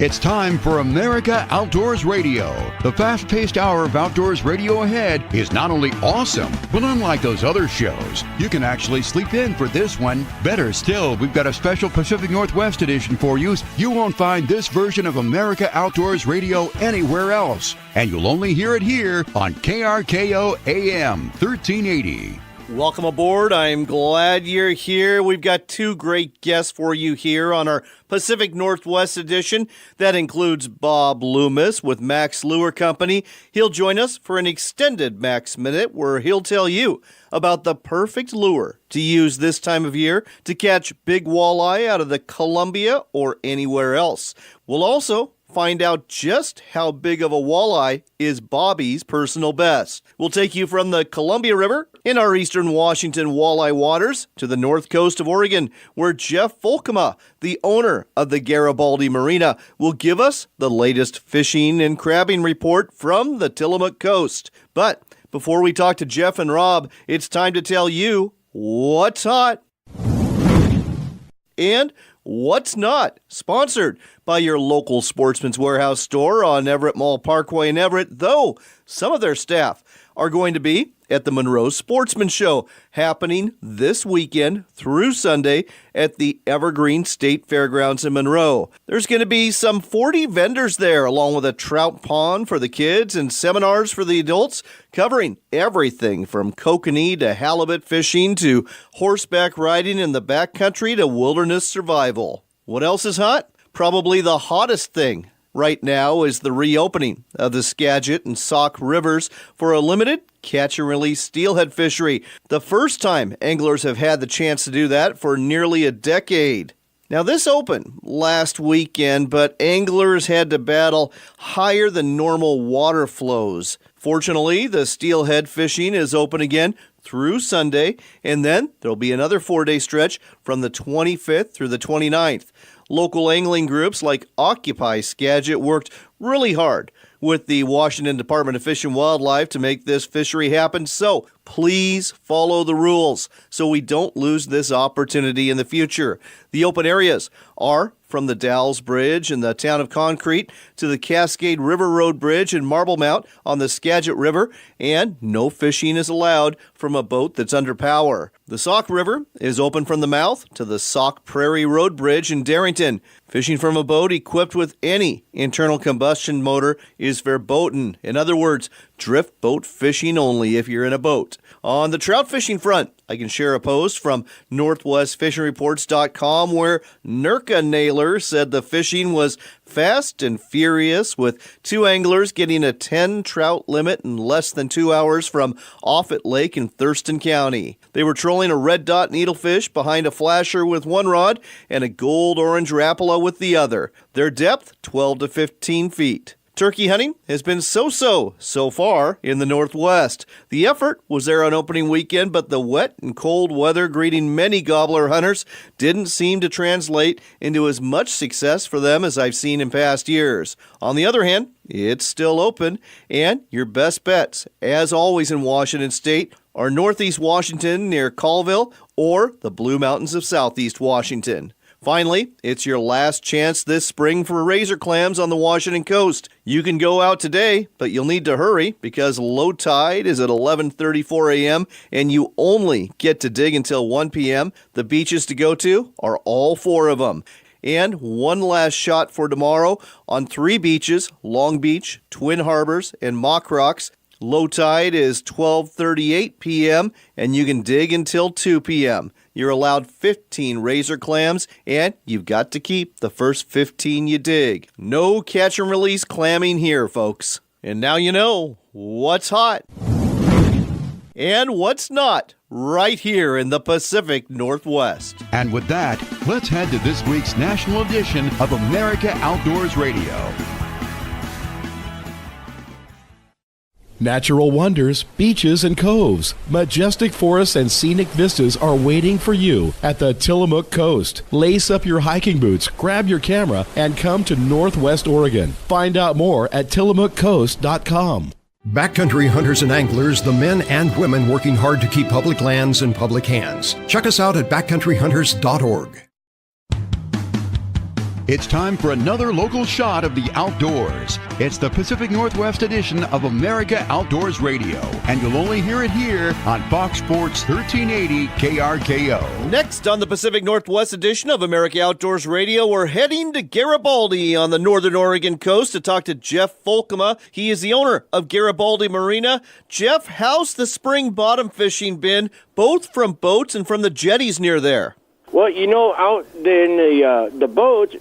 It's time for America Outdoors Radio. The fast-paced hour of outdoors radio ahead is not only awesome, but unlike those other shows, you can actually sleep in for this one. Better still, we've got a special Pacific Northwest edition for you. You won't find this version of America Outdoors Radio anywhere else, and you'll only hear it here on KRKO AM 1380. Welcome aboard. I'm glad you're here. We've got two great guests for you here on our Pacific Northwest edition. That includes Bob Loomis with Mack's Lure Company. He'll join us for an extended Mack's Minute where he'll tell you about the perfect lure to use this time of year to catch big walleye out of the Columbia or anywhere else. We'll also find out just how big of a walleye is Bobby's personal best. We'll take you from the Columbia River in our eastern Washington walleye waters to the north coast of Oregon, where Jeff Folkema, the owner of the Garibaldi Marina, will give us the latest fishing and crabbing report from the Tillamook coast. But before we talk to Jeff and Rob, it's time to tell you what's hot and what's not. Sponsored by your local Sportsman's Warehouse store on Everett Mall Parkway in Everett, though some of their staff are going to be at the Monroe Sportsman Show, happening this weekend through Sunday at the Evergreen State Fairgrounds in Monroe. There's going to be some 40 vendors there, along with a trout pond for the kids and seminars for the adults, covering everything from kokanee to halibut fishing to horseback riding in the backcountry to wilderness survival. What else is hot? Probably the hottest thing right now is the reopening of the Skagit and Sauk rivers for a limited catch-and-release steelhead fishery. The first time anglers have had the chance to do that for nearly a decade. Now, this opened last weekend, but anglers had to battle higher than normal water flows. Fortunately, the steelhead fishing is open again through Sunday, and then there'll be another 4-day stretch from the 25th through the 29th. Local angling groups like Occupy Skagit worked really hard with the Washington Department of Fish and Wildlife to make this fishery happen. So please follow the rules so we don't lose this opportunity in the future. The open areas are from the Dalles Bridge in the town of Concrete to the Cascade River Road Bridge in Marble Mount on the Skagit River, and no fishing is allowed from a boat that's under power. The Sauk River is open from the mouth to the Sauk Prairie Road Bridge in Darrington. Fishing from a boat equipped with any internal combustion motor is verboten. In other words, drift boat fishing only if you're in a boat. On the trout fishing front, I can share a post from NorthwestFishingReports.com where Nurka Naylor said the fishing was fast and furious, with two anglers getting a 10 trout limit in less than 2 hours from Offutt Lake in Thurston County. They were trolling a red dot needlefish behind a flasher with one rod and a gold-orange Rapala with the other. Their depth, 12 to 15 feet. Turkey hunting has been so far in the Northwest. The effort was there on opening weekend, but the wet and cold weather greeting many gobbler hunters didn't seem to translate into as much success for them as I've seen in past years. On the other hand, it's still open, and your best bets, as always in Washington State, are Northeast Washington near Colville or the Blue Mountains of Southeast Washington. Finally, it's your last chance this spring for razor clams on the Washington coast. You can go out today, but you'll need to hurry because low tide is at 11:34 a.m. and you only get to dig until 1 p.m. The beaches to go to are all 4 of them. And one last shot for tomorrow on 3 beaches, Long Beach, Twin Harbors, and Mock Rocks. Low tide is 12:38 p.m. and you can dig until 2 p.m. You're allowed 15 razor clams, and you've got to keep the first 15 you dig. No catch and release clamming here, folks. And now you know what's hot and what's not right here in the Pacific Northwest. And with that, let's head to this week's national edition of America Outdoors Radio. Natural wonders, beaches and coves, majestic forests and scenic vistas are waiting for you at the Tillamook Coast. Lace up your hiking boots, grab your camera, and come to Northwest Oregon. Find out more at tillamookcoast.com. Backcountry hunters and anglers, the men and women working hard to keep public lands in public hands. Check us out at backcountryhunters.org. It's time for another local shot of the outdoors. It's the Pacific Northwest edition of America Outdoors Radio, and you'll only hear it here on Fox Sports 1380 KRKO. Next on the Pacific Northwest edition of America Outdoors Radio, we're heading to Garibaldi on the northern Oregon coast to talk to Jeff Folkema. He is the owner of Garibaldi Marina. Jeff, how's the spring bottom fishing been, both from boats and from the jetties near there? Well, out in the boats,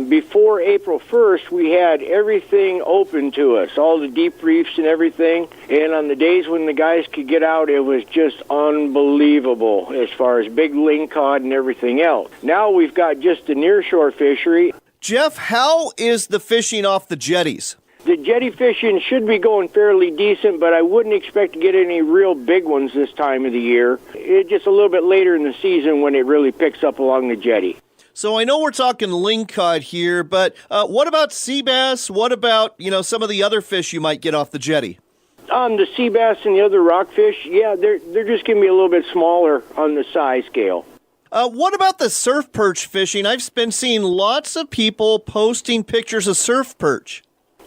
before April 1st, we had everything open to us, all the deep reefs and everything. And on the days when the guys could get out, it was just unbelievable as far as big lingcod and everything else. Now we've got just the nearshore fishery. Jeff, how is the fishing off the jetties? The jetty fishing should be going fairly decent, but I wouldn't expect to get any real big ones this time of the year. It's just a little bit later in the season when it really picks up along the jetty. So I know we're talking lingcod here, but what about sea bass? What about, some of the other fish you might get off the jetty? The sea bass and the other rockfish, yeah, they're just going to be a little bit smaller on the size scale. What about the surf perch fishing? I've been seeing lots of people posting pictures of surf perch.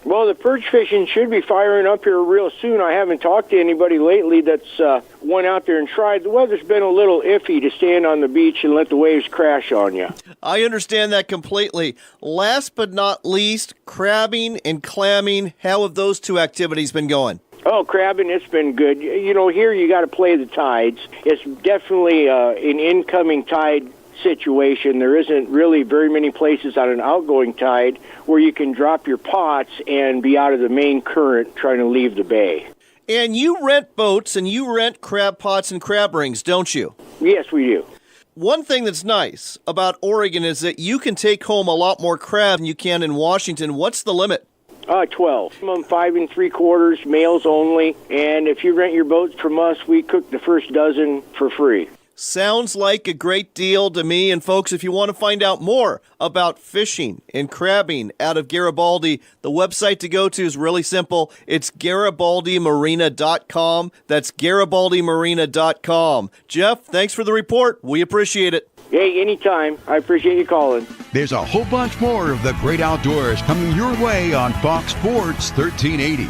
Well, the perch fishing should be firing up here real soon. I haven't talked to anybody lately that's went out there and tried. The weather's been a little iffy to stand on the beach and let the waves crash on you. I understand that completely. Last but not least, crabbing and clamming. How have those two activities been going? Oh, crabbing, it's been good. Here you got to play the tides. It's definitely an incoming tide situation. There isn't really very many places on an outgoing tide where you can drop your pots and be out of the main current trying to leave the bay. And you rent boats and you rent crab pots and crab rings, don't you? Yes, we do. One thing that's nice about Oregon is that you can take home a lot more crab than you can in Washington. What's the limit? 12. 5 3/4, males only. And if you rent your boats from us, we cook the first dozen for free. Sounds like a great deal to me. And folks, if you want to find out more about fishing and crabbing out of Garibaldi, the website to go to is really simple. It's GaribaldiMarina.com. That's GaribaldiMarina.com. Jeff, thanks for the report. We appreciate it. Hey, anytime. I appreciate you calling. There's a whole bunch more of the great outdoors coming your way on Fox Sports 1380.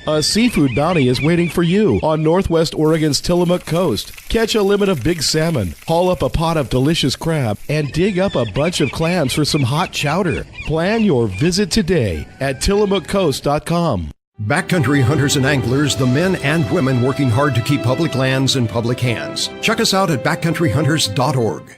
A seafood bounty is waiting for you on Northwest Oregon's Tillamook coast. Catch a limit of big salmon, haul up a pot of delicious crab, and dig up a bunch of clams for some hot chowder. Plan your visit today at tillamookcoast.com. Backcountry hunters and anglers, the men and women working hard to keep public lands in public hands. Check us out at backcountryhunters.org.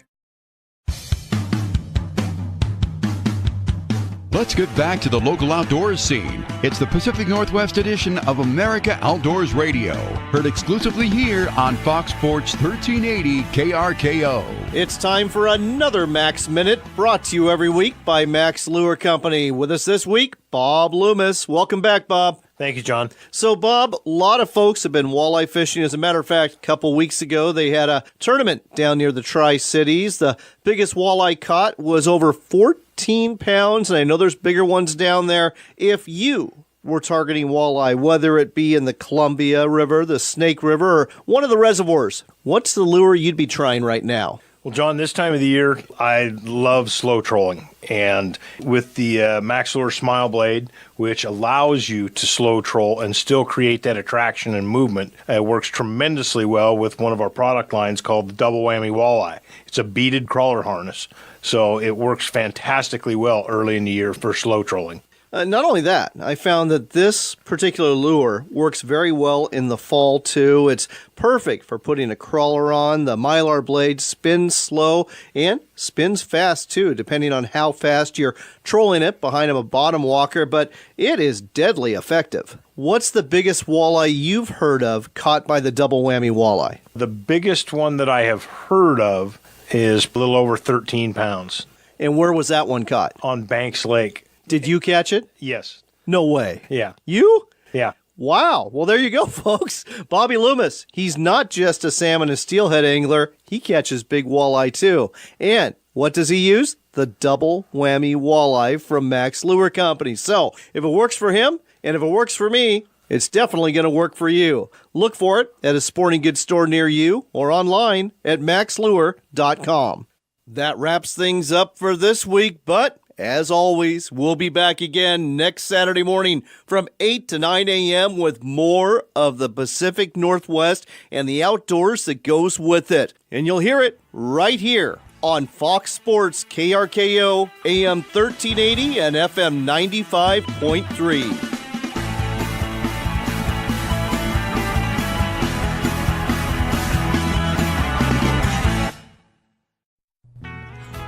Let's get back to the local outdoors scene. It's the Pacific Northwest edition of America Outdoors Radio, heard exclusively here on Fox Sports 1380 KRKO. It's time for another Mack's Minute, brought to you every week by Mack's Lure Company. With us this week, Bob Loomis. Welcome back, Bob. Thank you, John. So, Bob, a lot of folks have been walleye fishing. As a matter of fact, a couple weeks ago, they had a tournament down near the Tri-Cities. The biggest walleye caught was over 14 pounds, and I know there's bigger ones down there. If you were targeting walleye, whether it be in the Columbia River, the Snake River, or one of the reservoirs, what's the lure you'd be trying right now? Well, John, this time of the year, I love slow trolling. And with the Max Lure Smile Blade, which allows you to slow troll and still create that attraction and movement, it works tremendously well with one of our product lines called the Double Whammy Walleye. It's a beaded crawler harness, so it works fantastically well early in the year for slow trolling. Not only that, I found that this particular lure works very well in the fall, too. It's perfect for putting a crawler on. The Mylar blade spins slow and spins fast, too, depending on how fast you're trolling it behind a bottom walker, but it is deadly effective. What's the biggest walleye you've heard of caught by the Double Whammy Walleye? The biggest one that I have heard of is a little over 13 pounds. And where was that one caught? On Banks Lake. Did you catch it? Yes. No way. Yeah. You? Yeah. Wow. Well, there you go, folks. Bobby Loomis, he's not just a salmon and steelhead angler. He catches big walleye, too. And what does he use? The Double Whammy Walleye from Mack's Lure Company. So, if it works for him, and if it works for me, it's definitely going to work for you. Look for it at a sporting goods store near you or online at maxlure.com. That wraps things up for this week, but as always, we'll be back again next Saturday morning from 8 to 9 a.m. with more of the Pacific Northwest and the outdoors that goes with it. And you'll hear it right here on Fox Sports KRKO AM 1380 and FM 95.3.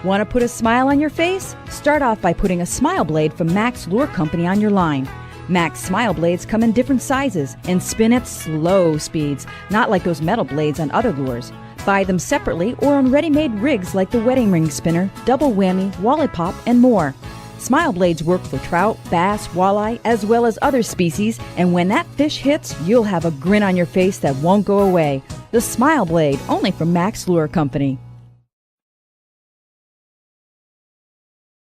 Want to put a smile on your face? Start off by putting a smile blade from Mack's Lure Company on your line. Mack's smile blades come in different sizes and spin at slow speeds, not like those metal blades on other lures. Buy them separately or on ready-made rigs like the wedding ring spinner, double whammy, walleye pop, and more. Smile blades work for trout, bass, walleye, as well as other species, and when that fish hits, you'll have a grin on your face that won't go away. The Smile Blade, only from Mack's Lure Company.